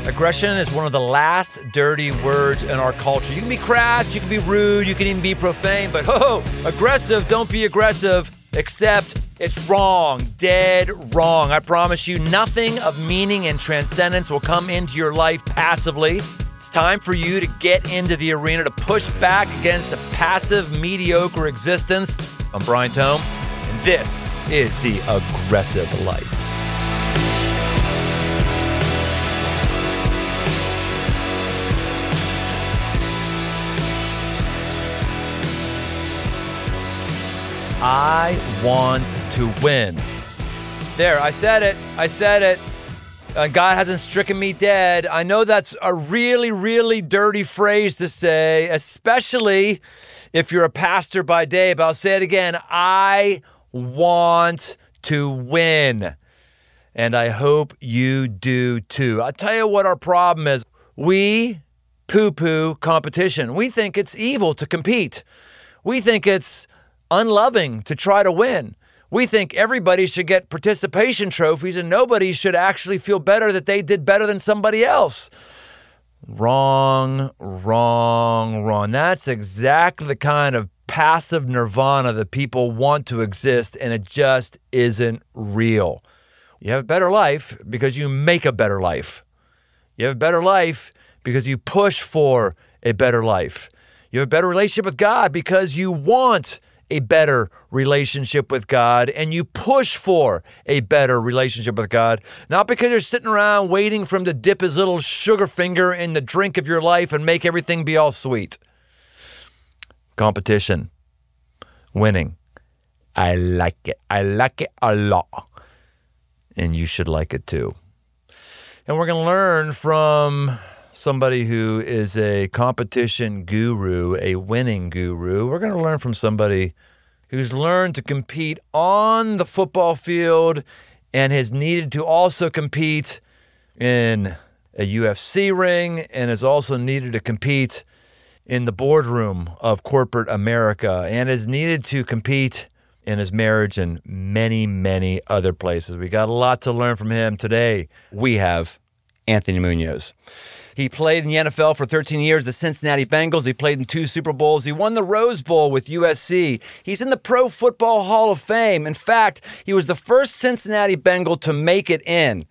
Aggression is one of the last dirty words in our culture. You can be crass, you can be rude, you can even be profane, but aggressive, don't be aggressive, except it's wrong, dead wrong. I promise you, nothing of meaning and transcendence will come into your life passively. It's time for you to get into the arena to push back against a passive, mediocre existence. I'm Brian Tome, and this is The Aggressive Life. I want to win. There, I said it. God hasn't stricken me dead. I know that's a really, really dirty phrase to say, especially if you're a pastor by day, but I'll say it again. I want to win. And I hope you do too. I'll tell you what our problem is. We poo-poo competition. We think it's evil to compete. We think it's unloving to try to win. We think everybody should get participation trophies and nobody should actually feel better that they did better than somebody else. Wrong. That's exactly the kind of passive nirvana that people want to exist, and it just isn't real. You have a better life because you make a better life. You have a better life because you push for a better life. You have a better relationship with God because you want a better relationship with God, and you push for a better relationship with God, not because you're sitting around waiting for him to dip his little sugar finger in the drink of your life and make everything be all sweet. Competition. Winning. I like it. I like it a lot. And you should like it too. And we're going to learn from somebody who is a competition guru, a winning guru. We're going to learn from somebody who's learned to compete on the football field and has needed to also compete in a UFC ring and has also needed to compete in the boardroom of corporate America and has needed to compete in his marriage and many, many other places. We got a lot to learn from him today. We have Anthony Munoz. He played in the NFL for 13 years, the Cincinnati Bengals. He played in 2 Super Bowls. He won the Rose Bowl with USC. He's in the Pro Football Hall of Fame. In fact, he was the first Cincinnati Bengal to make it in.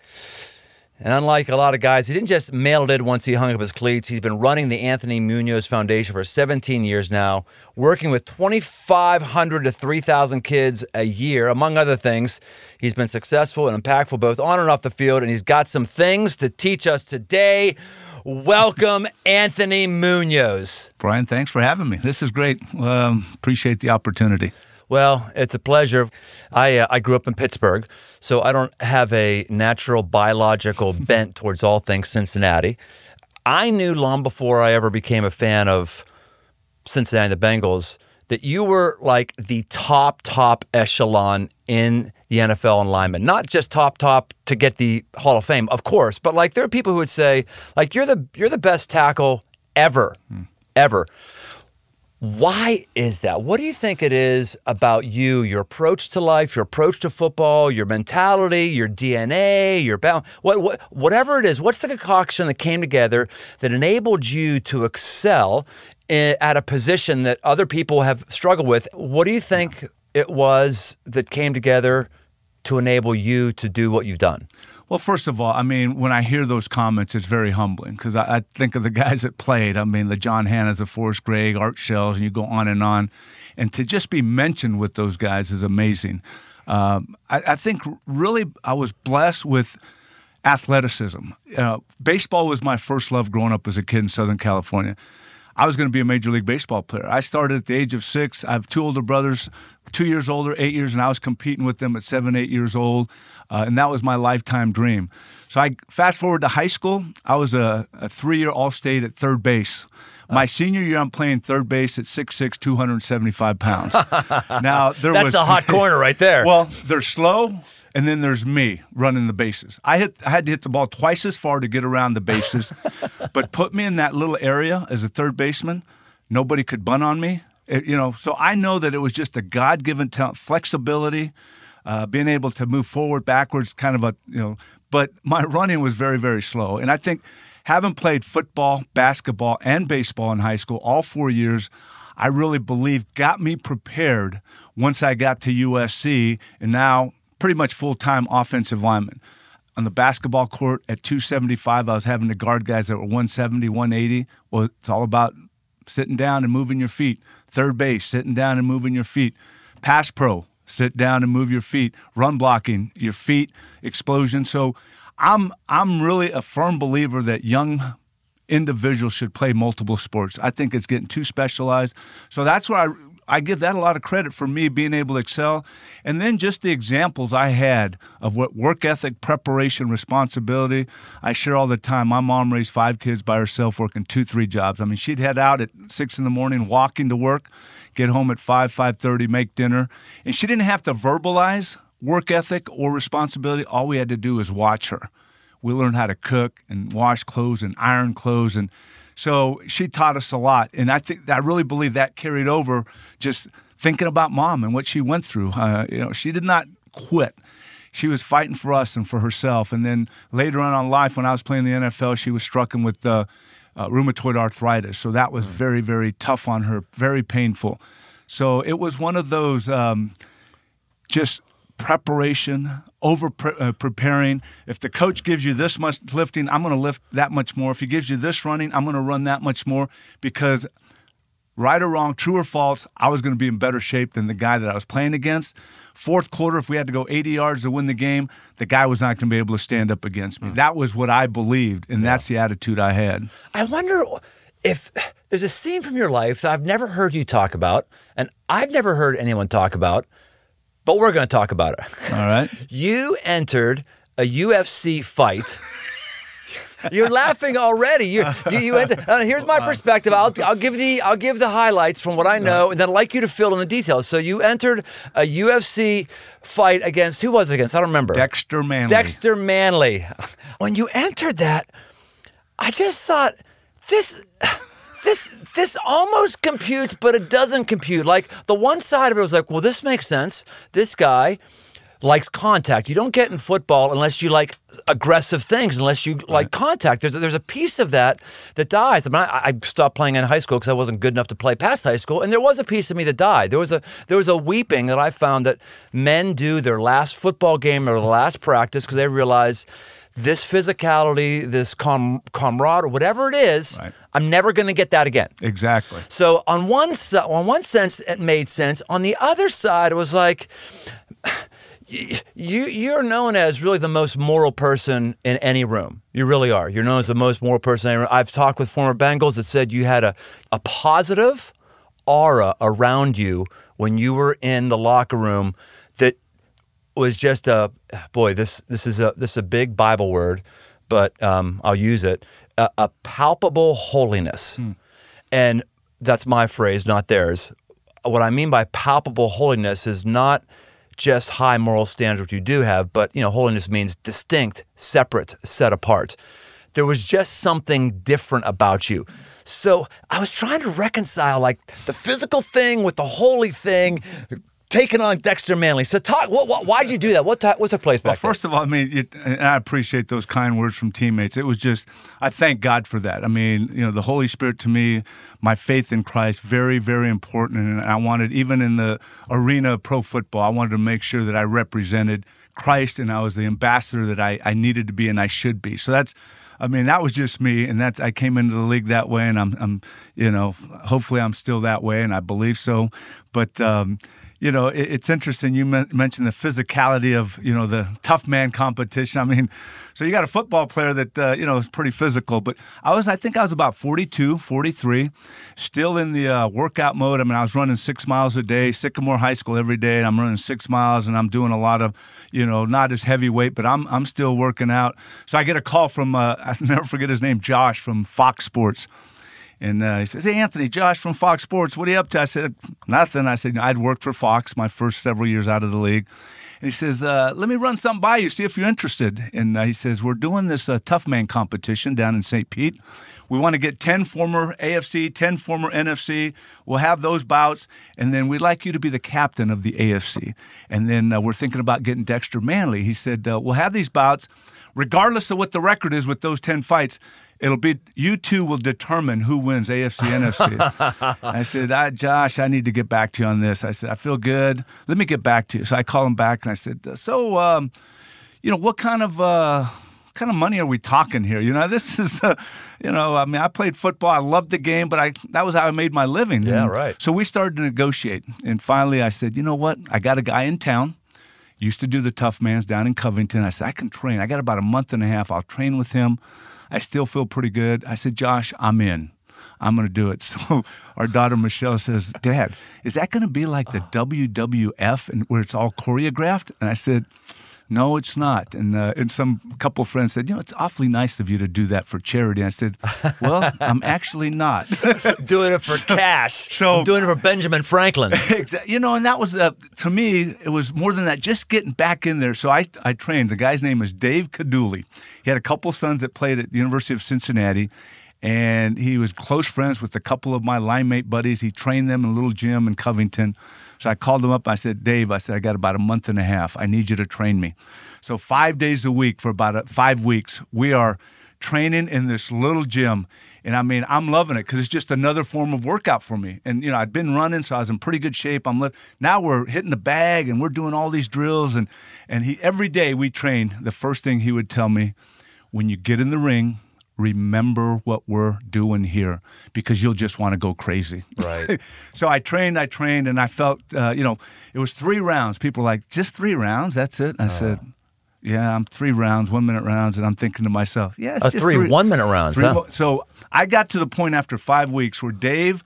And unlike a lot of guys, he didn't just mail it in once he hung up his cleats. He's been running the Anthony Munoz Foundation for 17 years now, working with 2,500 to 3,000 kids a year. Among other things, he's been successful and impactful both on and off the field, and he's got some things to teach us today. Welcome, Anthony Munoz. Brian, thanks for having me. This is great. Appreciate the opportunity. Well, it's a pleasure. I grew up in Pittsburgh, so I don't have a natural biological bent towards all things Cincinnati. I knew long before I ever became a fan of Cincinnati and the Bengals that you were like the top echelon in the NFL and lineman. Not just top to get the Hall of Fame, of course, but like there are people who would say, like, you're the best tackle ever. Why is that? What do you think it is about you, your approach to life, your approach to football, your mentality, your DNA, your whatever it is? What's the concoction that came together that enabled you to excel at a position that other people have struggled with? What do you think it was that came together to enable you to do what you've done? Well, first of all, I mean, when I hear those comments, it's very humbling because I think of the guys that played. I mean, the John Hannas, the Forrest Gregg, Art Shells, and you go on. And to just be mentioned with those guys is amazing. I think really I was blessed with athleticism. Baseball was my first love growing up as a kid in Southern California. I was going to be a Major League Baseball player. I started at the age of 6. I have 2 older brothers, 2 years older, 8 years, and I was competing with them at 7, 8 years old, and that was my lifetime dream. So I fast forward to high school. I was a 3-year All-State at third base. My senior year, I'm playing third base at 6'6", 275 pounds. Now That's the hot corner right there. Well, they're slow. And then there's me running the bases. I had to hit the ball twice as far to get around the bases, but put me in that little area as a third baseman, nobody could bunt on me. So I know that it was just a God-given talent, flexibility, being able to move forward, backwards, kind of but my running was very, very slow. And I think having played football, basketball, and baseball in high school, all 4 years, I really believe got me prepared once I got to USC, and now pretty much full-time offensive lineman. On the basketball court at 275, I was having to guard guys that were 170, 180. Well, it's all about sitting down and moving your feet. Third base, sitting down and moving your feet. Pass pro, sit down and move your feet. Run blocking, your feet, explosion. So I'm really a firm believer that young individuals should play multiple sports. I think it's getting too specialized. So that's where I give that a lot of credit for me being able to excel. And then just the examples I had of what work ethic, preparation, responsibility. I share all the time. My mom raised 5 kids by herself working 2-3 jobs. I mean, she'd head out at 6 in the morning, walking to work, get home at 5:30, make dinner. And she didn't have to verbalize work ethic or responsibility. All we had to do was watch her. We learned how to cook and wash clothes and iron clothes, and so she taught us a lot. And I really believe that carried over. Just thinking about Mom and what she went through. She did not quit. She was fighting for us and for herself. And then later on in life, when I was playing in the NFL, she was stricken with rheumatoid arthritis. So that was very, very tough on her, very painful. So it was one of those just preparation, preparing. If the coach gives you this much lifting, I'm going to lift that much more. If he gives you this running, I'm going to run that much more, because right or wrong, true or false, I was going to be in better shape than the guy that I was playing against. Fourth quarter, if we had to go 80 yards to win the game, the guy was not going to be able to stand up against me. That was what I believed, and that's the attitude I had. I wonder if there's a scene from your life that I've never heard you talk about, and I've never heard anyone talk about, but we're going to talk about it. All right. You entered a UFC fight. You're laughing already. You entered, here's my perspective. I'll give the highlights from what I know, and then I'd like you to fill in the details. So you entered a UFC fight against, who was it against? I don't remember. Dexter Manley. Dexter Manley. When you entered that, I just thought, this almost computes, but it doesn't compute. Like, the one side of it was like, well, this makes sense. This guy likes contact. You don't get in football unless you like aggressive things, unless you like contact. There's a piece of that dies. I mean, I stopped playing in high school because I wasn't good enough to play past high school, and there was a piece of me that died. There was a weeping that I found that men do their last football game or the last practice because they realize this physicality, this camaraderie, whatever it is, I'm never going to get that again. Exactly. So on one sense, it made sense. On the other side, it was like, you're known as really the most moral person in any room. You really are. You're known as the most moral person in any room. I've talked with former Bengals that said you had a positive aura around you when you were in the locker room that was just this is a big Bible word, but I'll use it, a palpable holiness. And that's my phrase, not theirs. What I mean by palpable holiness is not just high moral standards, which you do have, but holiness means distinct, separate, set apart. There was just something different about you. So I was trying to reconcile like the physical thing with the holy thing, taking on Dexter Manley. So why'd you do that? What took place back First of all, I mean, and I appreciate those kind words from teammates. It was just, I thank God for that. I mean, the Holy Spirit to me, my faith in Christ, very, very important. And I wanted, even in the arena of pro football, I wanted to make sure that I represented Christ and I was the ambassador that I needed to be and I should be. So that was just me, and I came into the league that way, and I'm hopefully I'm still that way, and I believe so. But it's interesting. You mentioned the physicality of, the tough man competition. I mean, so you got a football player that, is pretty physical. But I think I was about 42, 43, still in the workout mode. I mean, I was running 6 miles a day, Sycamore High School every day, and I'm running 6 miles, and I'm doing a lot of, not as heavyweight, but I'm still working out. So I get a call from, I'll never forget his name, Josh from Fox Sports. And he says, "Hey, Anthony, Josh from Fox Sports, what are you up to?" I said, "Nothing." I said, "I'd worked for Fox my first several years out of the league." And he says, let me run something by you, see if you're interested. And he says, we're doing this tough man competition down in St. Pete. We want to get 10 former AFC, 10 former NFC. We'll have those bouts, and then we'd like you to be the captain of the AFC. And then we're thinking about getting Dexter Manley. He said, we'll have these bouts. Regardless of what the record is with those 10 fights, it'll be you two will determine who wins AFC, NFC. I said, Josh, I need to get back to you on this. I said, I feel good. Let me get back to you. So I call him back, and I said, what kind of money are we talking here? This is, I played football. I loved the game, but that was how I made my living. Yeah, right. So we started to negotiate. And finally I said, you know what? I got a guy in town, used to do the tough mans down in Covington. I said, I can train. I got about a month and a half. I'll train with him. I still feel pretty good. I said, Josh, I'm in. I'm going to do it. So our daughter, Michelle, says, Dad, is that going to be like the WWF and where it's all choreographed? And I said, no, it's not. And some couple of friends said, it's awfully nice of you to do that for charity. And I said, well, I'm actually not. Doing it for cash. I'm doing it for Benjamin Franklin. Exactly. And that was, to me, it was more than that, just getting back in there. So I trained. The guy's name is Dave Kaduli. He had a couple sons that played at the University of Cincinnati, and he was close friends with a couple of my line mate buddies. He trained them in a little gym in Covington. So I called him up. I said, Dave, I got about a month and a half. I need you to train me. So 5 days a week for about 5 weeks, we are training in this little gym. And I'm loving it because it's just another form of workout for me. And, I'd been running, so I was in pretty good shape. Now we're hitting the bag and we're doing all these drills. And every day we trained, the first thing he would tell me, when you get in the ring, remember what we're doing here because you'll just want to go crazy. Right. So I trained, and I felt, it was 3 rounds. People were like, just 3 rounds? That's it? I said, yeah, I'm 3 rounds, 1-minute rounds. And I'm thinking to myself, yeah, it's just 3 1-minute rounds, huh? So I got to the point after 5 weeks where Dave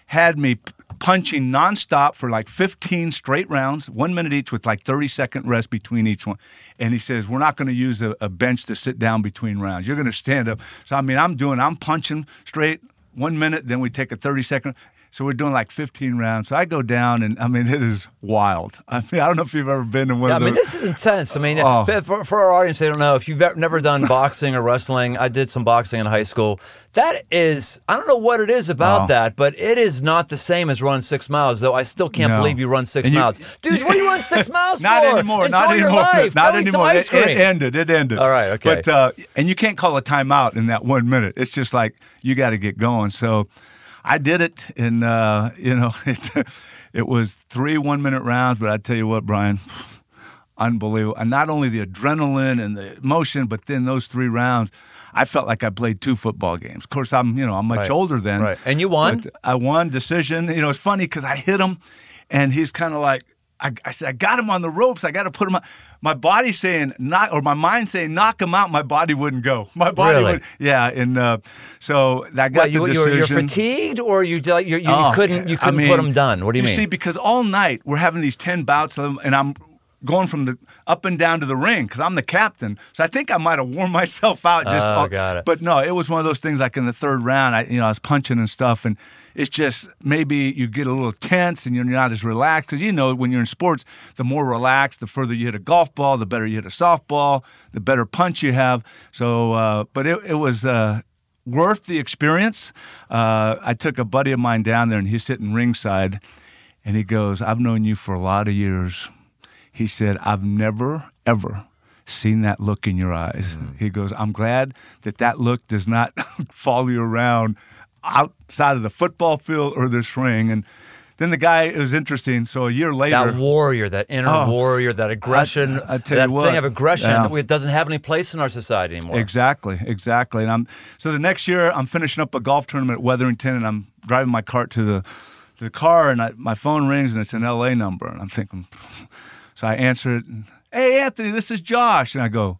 had me punching nonstop for like 15 straight rounds, 1 minute each with like 30-second rest between each one. And he says, we're not going to use a bench to sit down between rounds. You're going to stand up. So, I'm punching straight 1 minute, then we take a 30-second. So we're doing like 15 rounds. So I go down, and it is wild. I don't know if you've ever been in one of those. This is intense. For our audience, they don't know. If you've never done boxing or wrestling, I did some boxing in high school. That is, I don't know what it is about that, but it is not the same as run 6 miles, though I still can't believe you run 6 miles. Dude, what do you run 6 miles for? Not anymore. Enjoy your life. Not Go eat anymore. some ice cream. It ended. All right, okay. But, and you can't call a timeout in that 1 minute. It's just like you got to get going. So I did it, and it was 3 1-minute rounds. But I tell you what, Brian, unbelievable. And not only the adrenaline and the emotion, but then those 3 rounds, I felt like I played 2 football games. Of course, I'm much older then. Right, and you won. But I won decision. It's funny because I hit him, and he's kind of like, I said, I got him on the ropes. I got to put him on. My body saying my mind saying knock him out. My body wouldn't go. My body would. Yeah, and so I got the decision. You're fatigued, or you couldn't put him done. What do you mean? You see, because all night we're having these 10 bouts, and I'm going from the up and down to the ring because I'm the captain. So I think I might have worn myself out. Got it. But no, it was one of those things like in the 3rd round, I was punching and stuff, and it's just maybe you get a little tense and you're not as relaxed because when you're in sports, the more relaxed, the further you hit a golf ball, the better you hit a softball, the better punch you have. So, but it was worth the experience. I took a buddy of mine down there, and he's sitting ringside, and he goes, I've known you for a lot of years. He said, I've never, ever seen that look in your eyes. He goes, I'm glad that look does not follow you around outside of the football field or this ring. And then the guy, it was interesting. So a year later. That warrior, that inner warrior, that aggression, that thing of aggression that doesn't have any place in our society anymore. Exactly. And so the next year, I'm finishing up a golf tournament at Wetherington, and I'm driving my cart to the car, and my phone rings, and it's an L.A. number. And I'm thinking, so I answer it, hey, Anthony, this is Josh. And I go,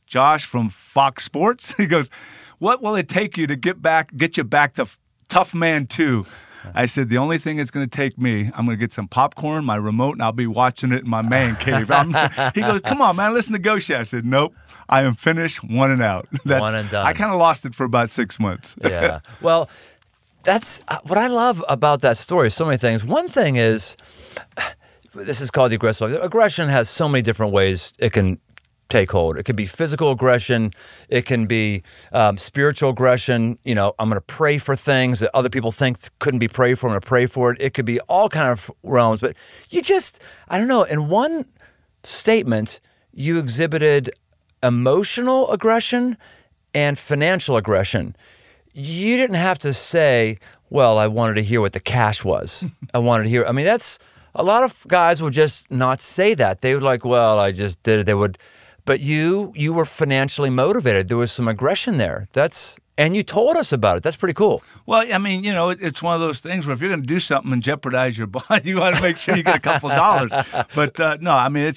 Josh from Fox Sports? He goes, what will it take you to get you back to Tough Man 2? I said, the only thing it's going to take me, I'm going to get some popcorn, my remote, and I'll be watching it in my man cave. He goes, come on, man, let's negotiate. I said, nope, I am finished, one and out. One and done. I kind of lost it for about 6 months. Yeah. Well, that's what I love about that story. So many things. One thing is, this is called the aggressive life. Aggression has so many different ways it can take hold. It could be physical aggression. It can be spiritual aggression. You know, I'm going to pray for things that other people think couldn't be prayed for. I'm going to pray for it. It could be all kind of realms. But you just, I don't know, in one statement, you exhibited emotional aggression and financial aggression. You didn't have to say, well, I wanted to hear what the cash was. I wanted to hear, I mean, that's, a lot of guys would just not say that. They would like, well, I just did it. They would, but you were financially motivated. There was some aggression there. And you told us about it. That's pretty cool. Well, I mean, you know, it's one of those things where if you're going to do something and jeopardize your body, you want to make sure you get a couple of dollars. But no, I mean,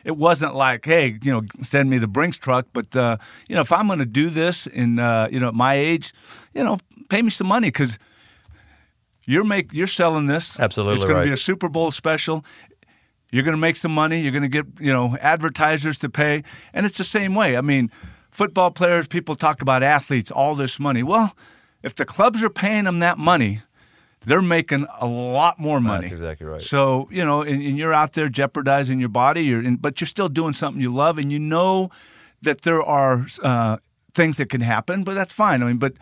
it wasn't like, hey, you know, send me the Brinks truck. But you know, if I'm going to do this in you know, at my age, you know, pay me some money because you're selling this. Absolutely, it's going right. to be a Super Bowl special. You're going to make some money. You're going to get, you know, advertisers to pay, and it's the same way. I mean, football players, people talk about athletes, all this money. Well, if the clubs are paying them that money, they're making a lot more money. That's exactly right. So, you know, and you're out there jeopardizing your body, but you're still doing something you love, and you know that there are things that can happen, but that's fine. I mean, but,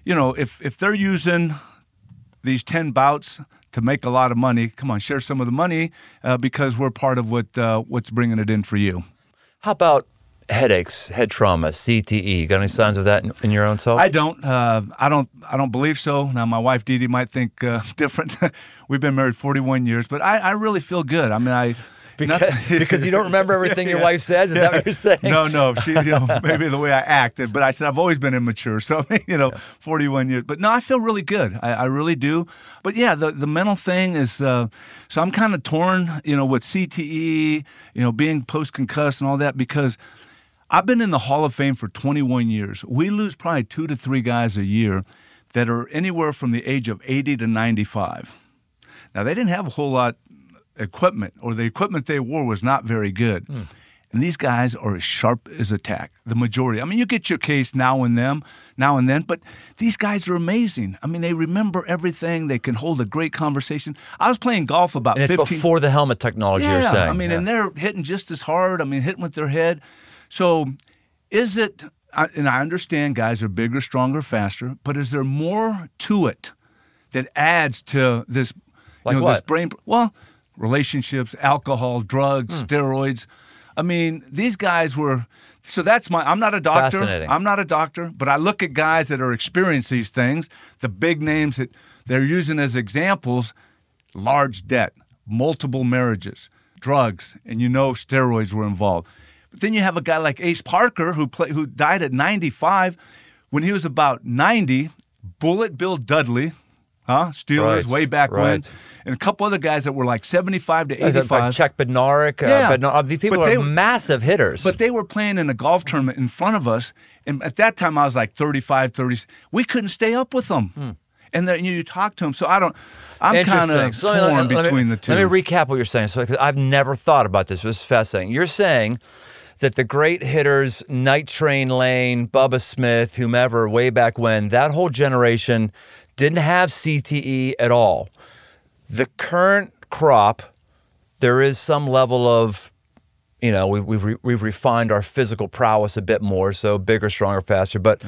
you know, if they're using these 10 bouts to make a lot of money, come on, share some of the money because we're part of what's bringing it in for you. How about headaches, head trauma, CTE? Got any signs of that in your own self? I don't. I don't believe so. Now, my wife Dee Dee might think different. We've been married 41 years, but I really feel good. I mean, because you don't remember everything your wife says? Is that what you're saying? No. She, you know, maybe the way I acted, but I said I've always been immature. So, you know, 41 years. But no, I feel really good. I really do. But yeah, the mental thing is, so I'm kind of torn, you know, with CTE, you know, being post-concussed and all that, because I've been in the Hall of Fame for 21 years. We lose probably 2 to 3 guys a year that are anywhere from the age of 80 to 95. Now, they didn't have a whole lot equipment, or the equipment they wore was not very good. And these guys are as sharp as a tack, the majority. I mean, you get your case now and then, but these guys are amazing. I mean, they remember everything. They can hold a great conversation. I was playing golf about 15 it's before the helmet technology, you're saying. I mean, and they're hitting just as hard. I mean, hitting with their head. So is it, and I understand guys are bigger, stronger, faster, but is there more to it that adds to this, like this brain? Well, relationships, alcohol, drugs, steroids. I mean, these guys were, so that's I'm not a doctor. Fascinating. I'm not a doctor, but I look at guys that are experiencing these things, the big names that they're using as examples, large debt, multiple marriages, drugs, and you know steroids were involved. But then you have a guy like Ace Parker who died at 95. When he was about 90, Bullet Bill Dudley, Steelers way back when, and a couple other guys that were like 75 to 85. Like Chuck Bednarik. These people are massive hitters. But they were playing in a golf tournament in front of us, and at that time I was like 35, 30. We couldn't stay up with them. And then you talk to them. So I'm kind of torn between the two. Let me recap what you're saying. So, because I've never thought about this. This is fascinating. You're saying that the great hitters, Night Train Lane, Bubba Smith, whomever, way back when, that whole generation didn't have CTE at all. The current crop, there is some level of, you know, we've refined our physical prowess a bit more, so bigger, stronger, faster. But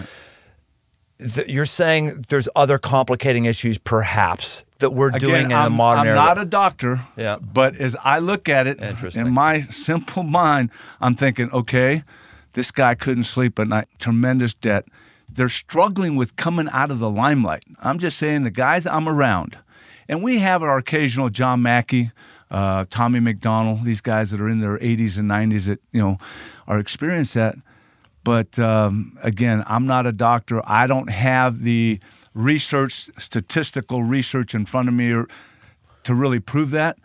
you're saying there's other complicating issues, perhaps, that we're doing in the modern era. I'm not a doctor, but as I look at it, in my simple mind, I'm thinking, okay, this guy couldn't sleep at night, tremendous debt. They're struggling with coming out of the limelight. I'm just saying the guys I'm around, and we have our occasional John Mackey, Tommy McDonald, these guys that are in their 80s and 90s that, you know, are experienced that. But again, I'm not a doctor. I don't have the statistical research in front of me to really prove that.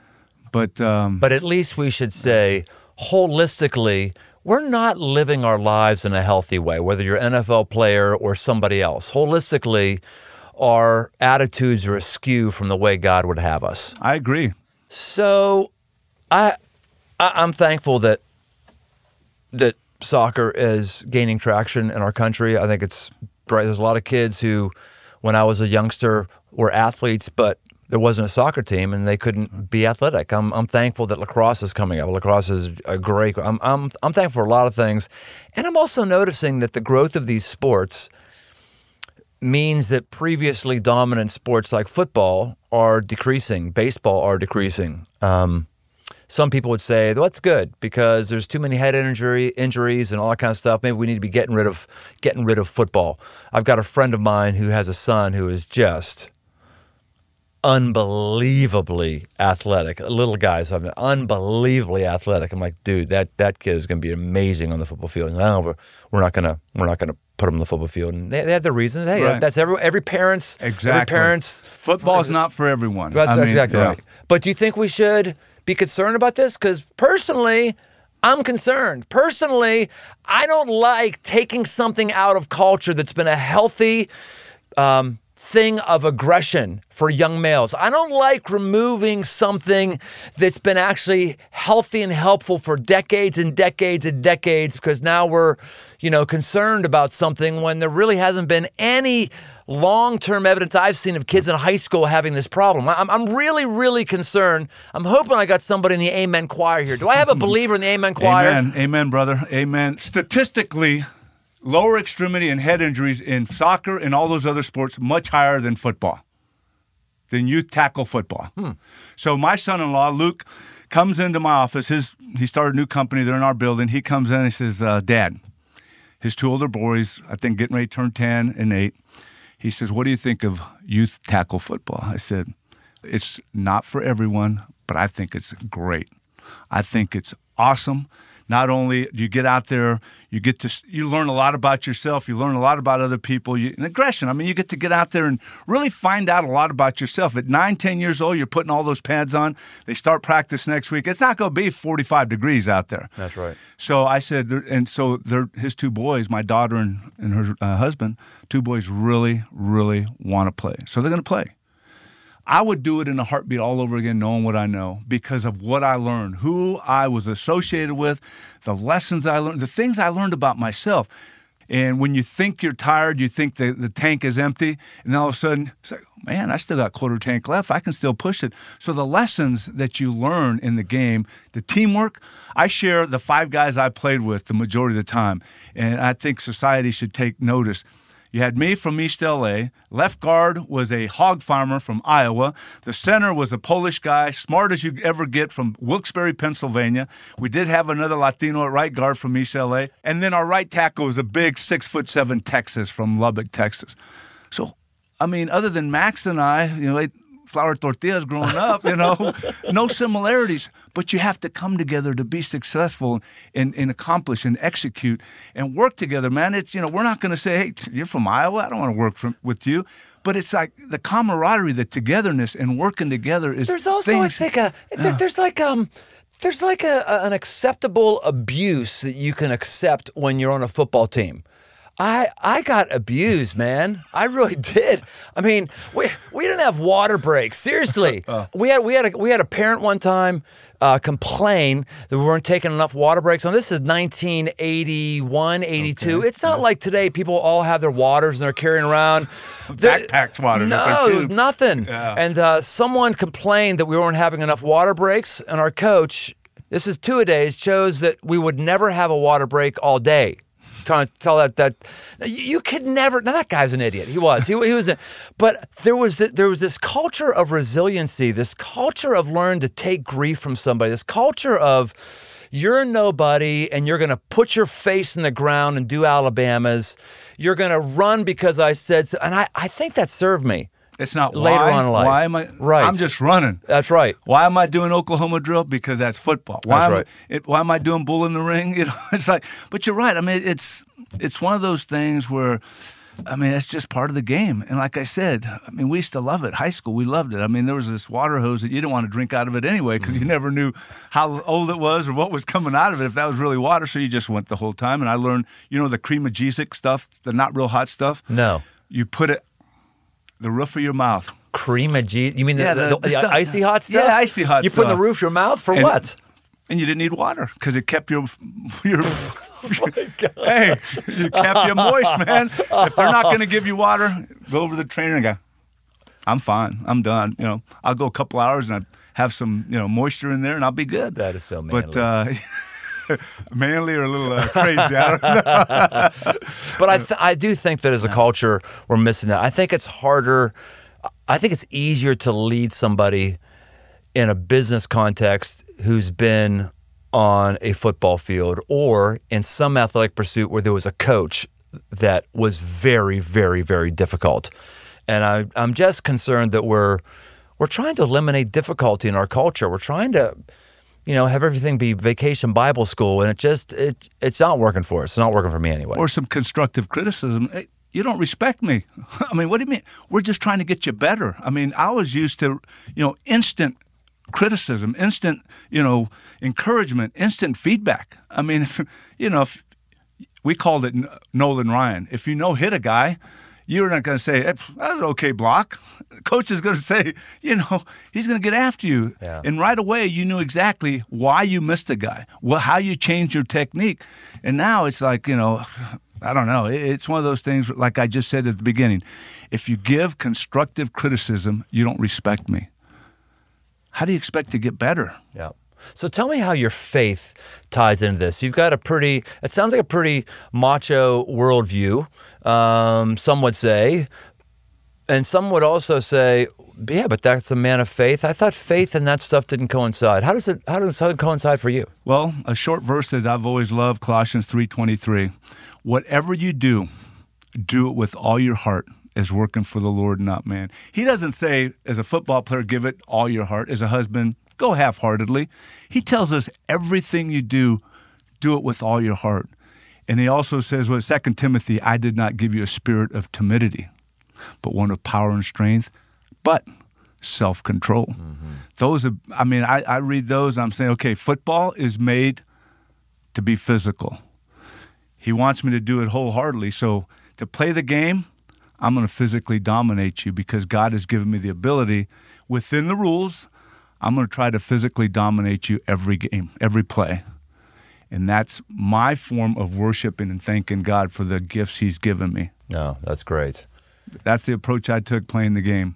But at least we should say, holistically, we're not living our lives in a healthy way, whether you're an NFL player or somebody else. Holistically, our attitudes are askew from the way God would have us. I agree. So I'm thankful that soccer is gaining traction in our country. I think it's great. There's a lot of kids who, when I was a youngster, were athletes, but there wasn't a soccer team and they couldn't be athletic. I'm thankful that lacrosse is coming up. Lacrosse is a great. I'm thankful for a lot of things, and I'm also noticing that the growth of these sports means that previously dominant sports like football are decreasing, baseball are decreasing. Some people would say, well, that's good because there's too many head injuries and all that kind of stuff. Maybe we need to be getting rid of football. I've got a friend of mine who has a son who is just unbelievably athletic. Little guys, unbelievably athletic. I'm like, dude, that kid is going to be amazing on the football field. No, we're not gonna put him on the football field. And they had their reasons. Hey, right. That's every parent's. Exactly. Every parent's. Football's not for everyone. That's exactly right. But do you think we should be concerned about this? Because personally, I'm concerned. Personally, I don't like taking something out of culture that's been a healthy thing of aggression for young males. I don't like removing something that's been actually healthy and helpful for decades and decades and decades because now we're, concerned about something when there really hasn't been any long-term evidence I've seen of kids in high school having this problem. I'm really, really concerned. I'm hoping I got somebody in the Amen choir here. Do I have a believer in the Amen choir? Amen. Amen, brother. Amen. Statistically, lower extremity and head injuries in soccer and all those other sports much higher than football, than youth tackle football. So my son-in-law, Luke, comes into my office. He started a new company. They're in our building. He comes in and he says, Dad, his two older boys, I think getting ready to turn 10 and 8, he says, what do you think of youth tackle football? I said, it's not for everyone, but I think it's great. I think it's awesome. Not only do you get out there, you learn a lot about yourself, you learn a lot about other people, and aggression. I mean, you get to get out there and really find out a lot about yourself. At 9, 10 years old, you're putting all those pads on. They start practice next week. It's not going to be 45 degrees out there. That's right. So I said, and so his two boys, my daughter and her husband, two boys really, really want to play. So they're going to play. I would do it in a heartbeat all over again, knowing what I know, because of what I learned, who I was associated with, the lessons I learned, the things I learned about myself. And when you think you're tired, you think the tank is empty, and all of a sudden, it's like, man, I still got quarter tank left. I can still push it. So the lessons that you learn in the game, the teamwork, I share the 5 guys I played with the majority of the time, and I think society should take notice. You had me from East LA. Left guard was a hog farmer from Iowa. The center was a Polish guy, smart as you ever get, from Wilkes-Barre, Pennsylvania. We did have another Latino at right guard from East LA. And then our right tackle was a big 6'7" Texas from Lubbock, Texas. So, I mean, other than Max and I, ate flour tortillas growing up, no similarities. But you have to come together to be successful and accomplish and execute and work together, man. It's, we're not going to say, hey, you're from Iowa, I don't want to work with you. But it's like the camaraderie, the togetherness, and working together is. There's also, things, I think, there's like an acceptable abuse that you can accept when you're on a football team. I got abused, man. I really did. I mean, we didn't have water breaks. Seriously, we had a parent one time complain that we weren't taking enough water breaks. And this is 1981, 82. Okay. It's not like today. People all have their waters and they're carrying around backpacked water. No, nothing. Yeah. And someone complained that we weren't having enough water breaks, and our coach, this is 2-a-days, chose that we would never have a water break all day. Trying to tell that you could never. Now that guy's an idiot. He was. But there was this culture of resiliency, this culture of learn to take grief from somebody, this culture of you're nobody and you're going to put your face in the ground and do Alabamas. You're going to run because I said so. And I think that served me. It's not later on in life. Why am I? Right. I'm just running. That's right. Why am I doing Oklahoma drill? Because that's football. Why am I doing bull in the ring? It's like. But you're right. I mean, it's one of those things where, I mean, it's just part of the game. And like I said, I mean, we used to love it. High school, we loved it. I mean, there was this water hose that you didn't want to drink out of it anyway because you never knew how old it was or what was coming out of it if that was really water. So you just went the whole time. And I learned, the cream of Jesus stuff, the not real hot stuff. No. You put it the roof of your mouth. Cream of Jesus? You mean the icy hot stuff? Yeah, icy hot stuff. You put in the roof of your mouth for what? And you didn't need water because it kept your oh my God. Hey, it kept you moist, man. If they're not going to give you water, go over to the trainer and go, I'm fine. I'm done. I'll go a couple hours and I have some, moisture in there, and I'll be good. That is so manly. But manly or a little crazy. I don't know. But I do think that as a culture, we're missing that. I think it's harder. I think it's easier to lead somebody in a business context who's been on a football field or in some athletic pursuit where there was a coach that was very, very, very difficult. And I'm just concerned that we're trying to eliminate difficulty in our culture. We're trying to, have everything be vacation Bible school, and it's not working for us. It's not working for me anyway. Or some constructive criticism. Hey, you don't respect me. I mean, what do you mean? We're just trying to get you better. I mean, I was used to, instant criticism, instant, encouragement, instant feedback. I mean, if we called it Nolan Ryan. If hit a guy, you're not going to say, hey, that's an okay block. Coach is going to say, he's going to get after you. Yeah. And right away, you knew exactly why you missed a guy, how you changed your technique. And now it's like, I don't know. It's one of those things, like I just said at the beginning. If you give constructive criticism, you don't respect me. How do you expect to get better? Yeah. So tell me how your faith ties into this. You've got it sounds like a pretty macho worldview, some would say. And some would also say, yeah, but that's a man of faith. I thought faith and that stuff didn't coincide. How does it coincide for you? Well, a short verse that I've always loved, Colossians 3:23. Whatever you do, do it with all your heart, as working for the Lord, not man. He doesn't say, as a football player, give it all your heart. As a husband, go half-heartedly. He tells us everything you do, do it with all your heart. And he also says, 2 Timothy, I did not give you a spirit of timidity, but one of power and strength, but self-control. Mm-hmm. I read those, and I'm saying, okay, football is made to be physical. He wants me to do it wholeheartedly. So to play the game, I'm going to physically dominate you because God has given me the ability within the rules. I'm going to try to physically dominate you every game, every play. And that's my form of worshiping and thanking God for the gifts he's given me. No, that's great. That's the approach I took playing the game.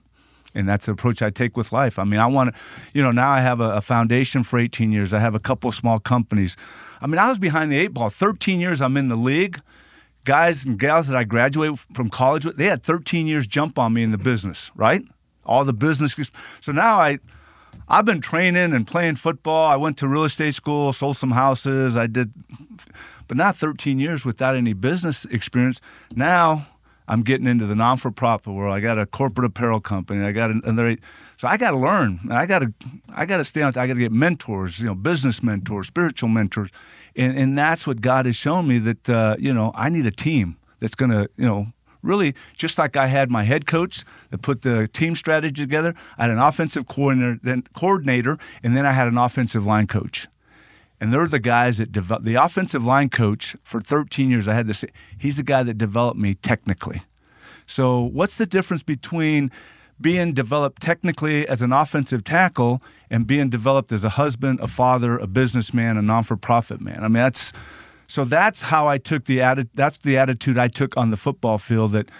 And that's the approach I take with life. I mean, I want to, now I have a foundation for 18 years. I have a couple of small companies. I mean, I was behind the eight ball. 13 years I'm in the league. Guys and gals that I graduated from college with, they had 13 years jump on me in the business, right? All the business. So now I've been training and playing football. I went to real estate school, sold some houses. But not 13 years without any business experience. Now I'm getting into the non-for-profit world. I got a corporate apparel company. I got another. So I got to learn. I got to stay on. I got to get mentors. Business mentors, spiritual mentors, and that's what God has shown me that I need a team that's going to really, just like I had my head coach that put the team strategy together. I had an offensive coordinator, and then I had an offensive line coach. And they're the guys that develop. The offensive line coach for 13 years, I had to say, he's the guy that developed me technically. So what's the difference between being developed technically as an offensive tackle and being developed as a husband, a father, a businessman, a non-for-profit man? I mean, that's how I took that's the attitude I took on the football field that,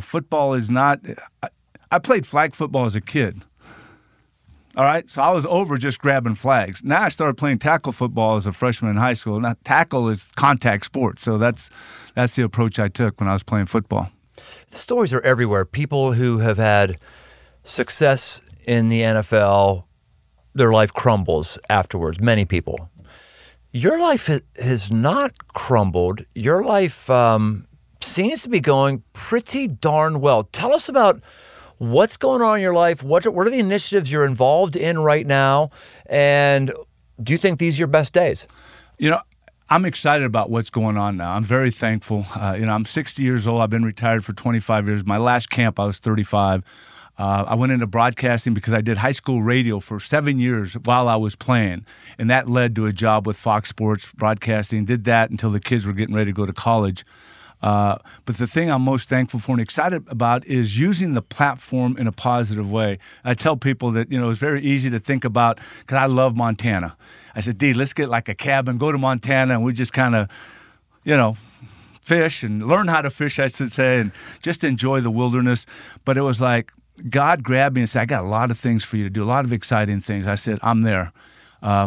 football is not – I played flag football as a kid. All right, so I was over just grabbing flags. Now I started playing tackle football as a freshman in high school. Now tackle is contact sport, so that's the approach I took when I was playing football. The stories are everywhere. People who have had success in the NFL, their life crumbles afterwards. Many people. Your life has not crumbled. Your life seems to be going pretty darn well. Tell us about what's going on in your life? What are the initiatives you're involved in right now? And do you think these are your best days? I'm excited about what's going on now. I'm very thankful. I'm 60 years old. I've been retired for 25 years. My last camp, I was 35. I went into broadcasting because I did high school radio for 7 years while I was playing. And that led to a job with Fox Sports Broadcasting. Did that until the kids were getting ready to go to college. But the thing I'm most thankful for and excited about is using the platform in a positive way. I tell people that, it's very easy to think about, because I love Montana. I said, D, let's get like a cabin, go to Montana, and we just kind of, fish and learn how to fish, I should say, and just enjoy the wilderness. But it was like, God grabbed me and said, I got a lot of things for you to do, a lot of exciting things. I said, I'm there.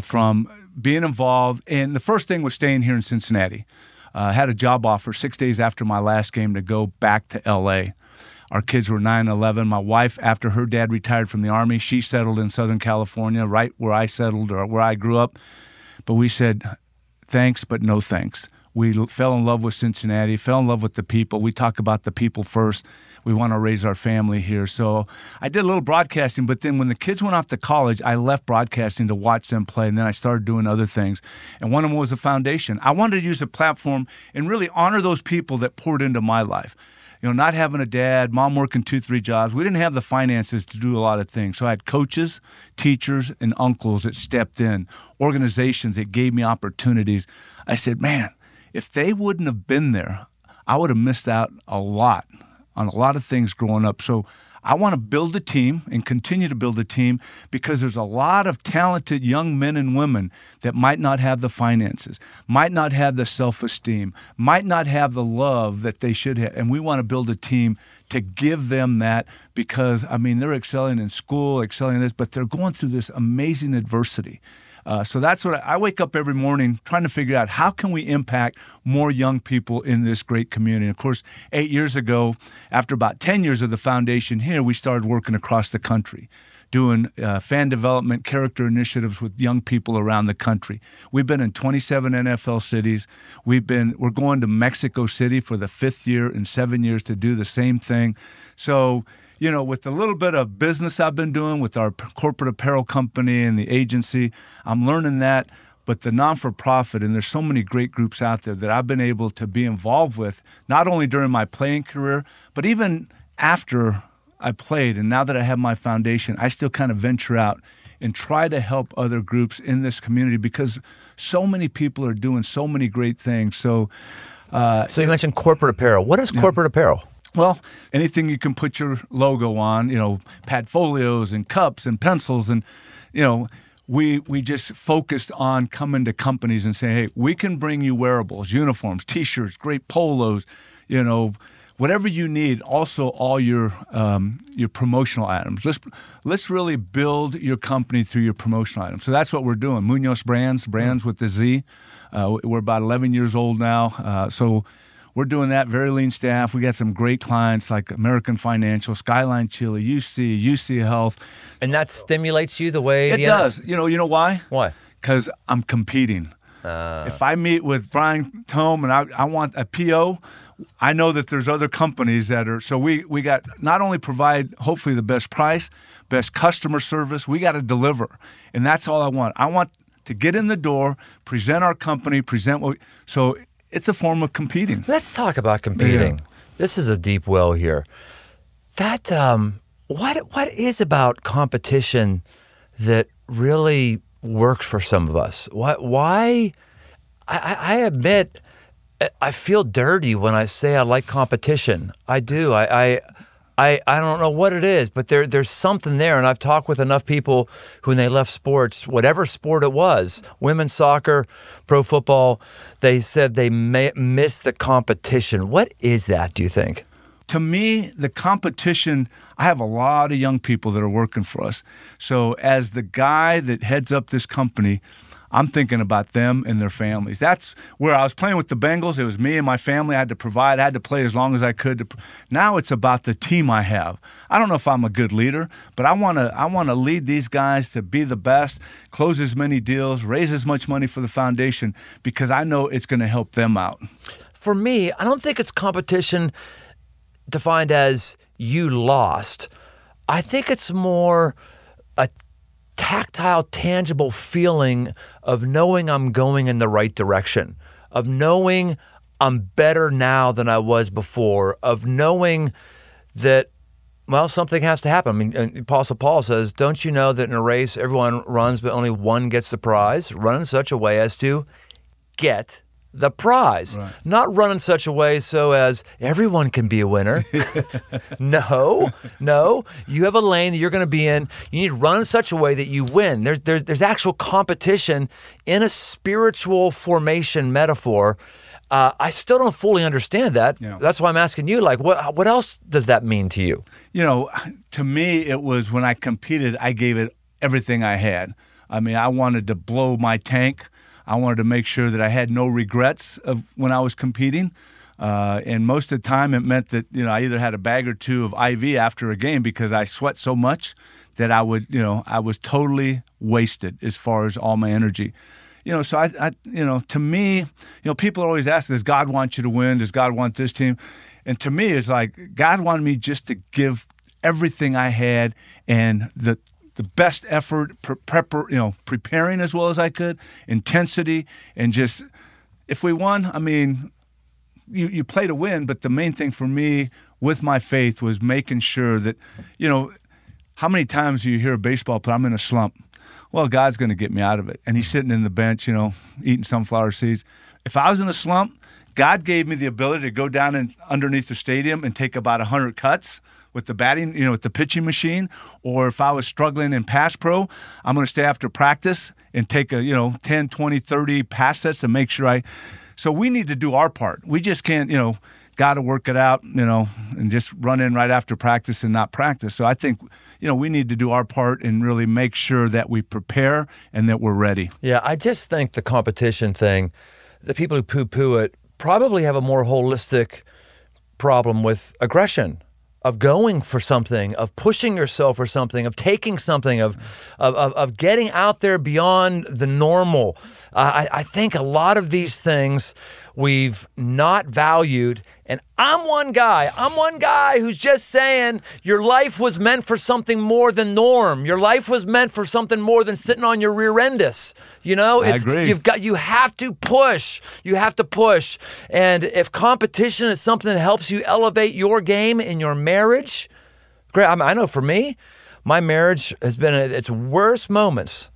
From being involved, and the first thing was staying here in Cincinnati. I had a job offer 6 days after my last game to go back to L.A. Our kids were 9 and 11. My wife, after her dad retired from the Army, she settled in Southern California, right where I settled or where I grew up. But we said, thanks, but no thanks. We fell in love with Cincinnati, fell in love with the people. We talk about the people first. We want to raise our family here. So I did a little broadcasting, but then when the kids went off to college, I left broadcasting to watch them play, and then I started doing other things. And one of them was the foundation. I wanted to use a platform and really honor those people that poured into my life. You know, not having a dad, mom working 2-3 jobs. We didn't have the finances to do a lot of things. So I had coaches, teachers, and uncles that stepped in, organizations that gave me opportunities. I said, man, if they wouldn't have been there, I would have missed out a lot on a lot of things growing up. So I want to build a team and continue to build a team because there's a lot of talented young men and women that might not have the finances, might not have the self-esteem, might not have the love that they should have. And we want to build a team to give them that because, I mean, they're excelling in school, excelling in this, but they're going through this amazing adversity. So that's what I wake up every morning trying to figure out how can we impact more young people in this great community. And of course, 8 years ago, after about 10 years of the foundation here, we started working across the country, doing fan development, character initiatives with young people around the country. We've been in 27 NFL cities. We're going to Mexico City for the 5th year in 7 years to do the same thing. So, you know, with the little bit of business I've been doing with our corporate apparel company and the agency, I'm learning that. But the non-for-profit, and there's so many great groups out there that I've been able to be involved with, not only during my playing career, but even after I played. And now that I have my foundation, I still kind of venture out and try to help other groups in this community because so many people are doing so many great things. So you mentioned corporate apparel. What is corporate apparel? Well, anything you can put your logo on, you know, padfolios and cups and pencils. And, you know, we just focused on coming to companies and saying, hey, we can bring you wearables, uniforms, T-shirts, great polos, you know, whatever you need. Also, all your promotional items. Let's really build your company through your promotional items. So that's what we're doing. Munoz brands with the Z. We're about 11 years old now. So we're doing that, very lean staff. We got some great clients like American Financial, Skyline Chili, UC Health. And that stimulates you the way it does. You know why? Why? Because I'm competing. If I meet with Brian Tome and I want a PO, I know that there's other companies that are. So we got not only provide hopefully the best price, best customer service, we got to deliver. And that's all I want. I want to get in the door, present our company, so it's a form of competing. Let's talk about competing. Yeah. This is a deep well here. That what is about competition that really works for some of us? Why? I admit I feel dirty when I say I like competition. I do. I don't know what it is, but there's something there. And I've talked with enough people who, when they left sports, whatever sport it was, women's soccer, pro football, they said they miss the competition. What is that, do you think? To me, the competition, I have a lot of young people that are working for us. So as the guy that heads up this company, I'm thinking about them and their families. That's where I was playing with the Bengals. It was me and my family. I had to provide. I had to play as long as I could. Now it's about the team I have. I don't know if I'm a good leader, but I want to lead these guys to be the best, close as many deals, raise as much money for the foundation because I know it's going to help them out. For me, I don't think it's competition defined as you lost. I think it's more a tactile, tangible feeling of knowing I'm going in the right direction, of knowing I'm better now than I was before, of knowing that, well, something has to happen. I mean, Apostle Paul says, don't you know that in a race everyone runs but only one gets the prize? Run in such a way as to get the prize. Right. Not run in such a way so as everyone can be a winner. No. You have a lane that you're going to be in. You need to run in such a way that you win. There's actual competition in a spiritual formation metaphor. I still don't fully understand that. Yeah. That's why I'm asking you, like, what else does that mean to you? You know, to me, it was when I competed, I gave it everything I had. I mean, I wanted to blow my tank. I wanted to make sure that I had no regrets of when I was competing. And most of the time, it meant that, you know, I either had a bag or two of IV after a game because I sweat so much that I was totally wasted as far as all my energy. You know, so to me, you know, people always ask, does God want you to win? Does God want this team? And to me, it's like God wanted me just to give everything I had and the best effort, preparing as well as I could, intensity, and just, if we won, I mean, you play to win, but the main thing for me with my faith was making sure that, you know, how many times do you hear a baseball player, I'm in a slump? Well, God's going to get me out of it. And he's sitting in the bench, you know, eating sunflower seeds. If I was in a slump, God gave me the ability to go down underneath the stadium and take about 100 cuts with the batting, you know, with the pitching machine. Or if I was struggling in pass pro, I'm going to stay after practice and take 10, 20, 30 pass sets to make sure So we need to do our part. We just can't, you know, got to work it out, you know, and just run in right after practice and not practice. So I think, you know, we need to do our part and really make sure that we prepare and that we're ready. Yeah, I just think the competition thing, the people who poo-poo it probably have a more holistic problem with aggression, of going for something, of pushing yourself for something, of taking something, of getting out there beyond the normal. I think a lot of these things we've not valued. And I'm one guy who's just saying your life was meant for something more than norm. Your life was meant for something more than sitting on your rear endus. You know, I agree. You have to push. You have to push. And if competition is something that helps you elevate your game in your marriage, great. I know for me, my marriage has been at its worst moments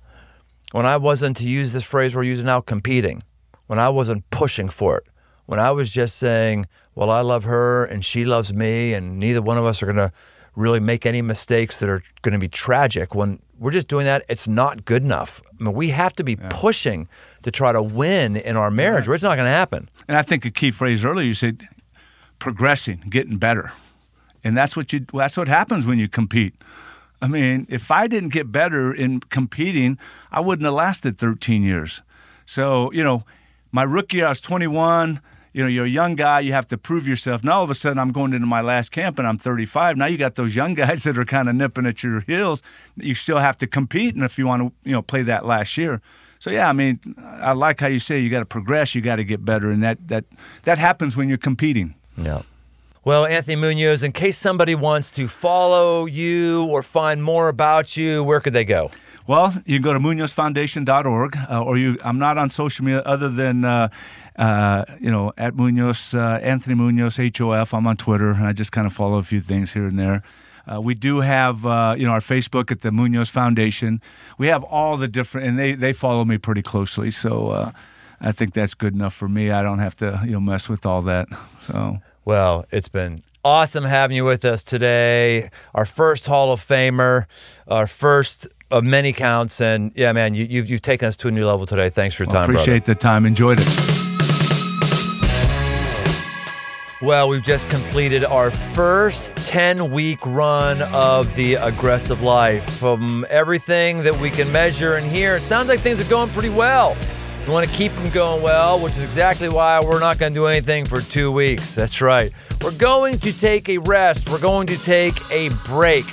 when I wasn't, to use this phrase we're using now, competing. When I wasn't pushing for it, when I was just saying, well, I love her and she loves me and neither one of us are going to really make any mistakes that are going to be tragic. When we're just doing that, it's not good enough. I mean, we have to be pushing to try to win in our marriage or it's not going to happen. And I think a key phrase earlier, you said progressing, getting better. And that's what happens when you compete. I mean, if I didn't get better in competing, I wouldn't have lasted 13 years. So, you know, my rookie year, I was 21. You know, you're a young guy. You have to prove yourself. Now, all of a sudden, I'm going into my last camp, and I'm 35. Now you got those young guys that are kind of nipping at your heels. You still have to compete, and if you want to, you know, play that last year. So, yeah, I mean, I like how you say you got to progress. You got to get better, and that happens when you're competing. Yeah. Well, Anthony Munoz, in case somebody wants to follow you or find more about you, where could they go? Well, you can go to MunozFoundation.org, I'm not on social media other than, at Munoz, Anthony Munoz, HOF. I'm on Twitter, and I just kind of follow a few things here and there. We do have, our Facebook at the Munoz Foundation. We have all the different, and they follow me pretty closely. So I think that's good enough for me. I don't have to, mess with all that. So. Well, it's been awesome having you with us today. Our first Hall of Famer, our first of many counts, and yeah, man, you've taken us to a new level today. Thanks for your time, appreciate brother. the time. Enjoyed it. Well, we've just completed our first 10-week run of the aggressive life. From everything that we can measure and hear, it sounds like things are going pretty well. We want to keep them going well, which is exactly why we're not going to do anything for 2 weeks. That's right. We're going to take a rest. We're going to take a break.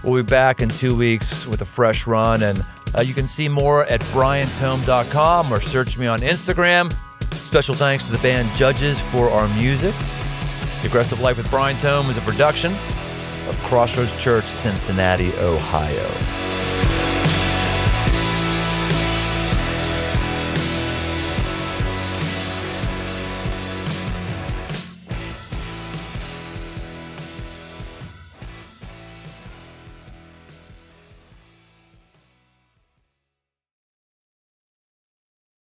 We'll be back in 2 weeks with a fresh run, and you can see more at briantome.com or search me on Instagram. Special thanks to the band Judges for our music. The Aggressive Life with Brian Tome is a production of Crossroads Church, Cincinnati, Ohio.